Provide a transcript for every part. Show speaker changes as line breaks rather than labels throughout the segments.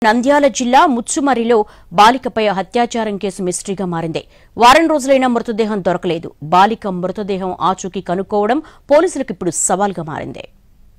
నంద్యాల జిల్లా ముచ్చుమర్రిలో బాలికపై అత్యాచారం కేసు మిస్టరీగా మారింది. వారం రోజులైనా మృతదేహం దొరకలేదు. బాలిక మృతదేహం ఆచూకీ కనుక్కోవడం పోలీసులకు ఇప్పుడు సవాల్గా మారింది.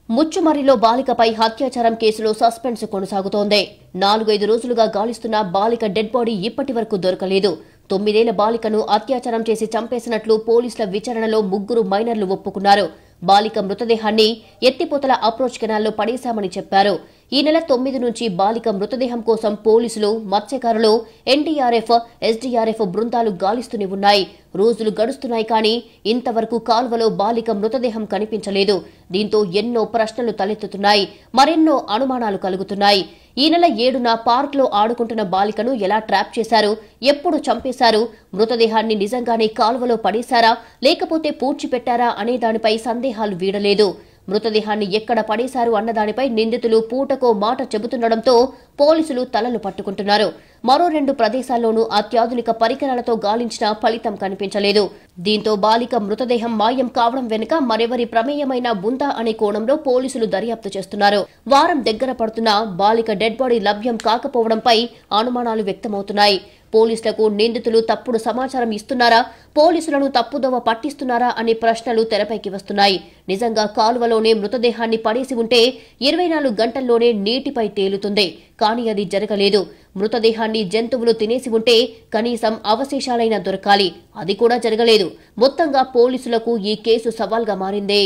ముచ్చుమర్రిలో బాలికపై అత్యాచారం కేసులో సస్పెన్స్ కొనసాగుతోంది. 4-5 రోజులుగా గాలిస్తున్న బాలిక డెడ్ బాడీ ఇప్పటి వరకు దొరకలేదు. 9 ఏళ్ల బాలికను అత్యాచారం చేసి చంపేసినట్లు పోలీసుల విచారణలో 3 మైనర్లు ఒప్పుకున్నారు. బాలిక మృతదేహాన్ని ఎత్తిపోతల అప్రోచ్ కెనాల్లో పడేశామని చెప్పారు. ఈ నెల 9 నుంచి బాలిక మృతదేహం కోసం పోలీసులు, మత్స్యకారులు, ఎన్డీఆర్ఎఫ్, ఎస్డీఆర్ఎఫ్ బృందాలు గాలిస్తూనే ఉన్నాయి. రోజులు గడుస్తున్నాయి కానీ ఇంతవరకు కాల్వలో బాలిక మృతదేహం కనిపించలేదు. దీంతో ఎన్నో ప్రశ్నలు తలెత్తుతున్నాయి. మరెన్నో అనుమానాలు కలుగుతున్నాయి. ఈ నెల 7న పార్క్లో ఆడుకుంటున్న బాలికను ఎలా ట్రాప్ చేశారు, ఎప్పుడు చంపేశారు, మృతదేహాన్ని నిజంగానే కాల్వలో పడేశారా లేకపోతే పూడ్చిపెట్టారా అనే దానిపై సందేహాలు వీడలేదు. మృతదేహాన్ని ఎక్కడ పడేశారు అన్నదానిపై నిందితులు పూటకో మాట చెబుతుండటంతో పోలీసులు తలలు పట్టుకుంటున్నారు. మరో 2 ప్రదేశాల్లోనూ అత్యాధునిక పరికరాలతో గాలించినా ఫలితం కనిపించలేదు. దీంతో బాలిక మృతదేహం మాయం కావడం వెనుక మరెవరి ప్రమేయమైనా ఉందా అనే కోణంలో పోలీసులు దర్యాప్తు చేస్తున్నారు. వారం దగ్గర పడుతున్నా బాలిక డెడ్ బాడీ లభ్యం కాకపోవడంపై అనుమానాలు వ్యక్తమవుతున్నాయి. పోలీసులకు నిందితులు తప్పుడు సమాచారం ఇస్తున్నారా, పోలీసులను తప్పుదోవ పట్టిస్తున్నారా అనే ప్రశ్నలు తెరపైకి వస్తున్నాయి. నిజంగా కాలువలోనే మృతదేహాన్ని పడేసి ఉంటే 24 గంటల్లోనే నీటిపై తేలుతుంది. కానీ అది జరగలేదు. మృతదేహాన్ని జంతువులు తినేసి ఉంటే కనీసం అవశేషాలైనా దొరకాలి. అది కూడా జరగలేదు. మొత్తంగా పోలీసులకు ఈ కేసు సవాల్గా మారింది.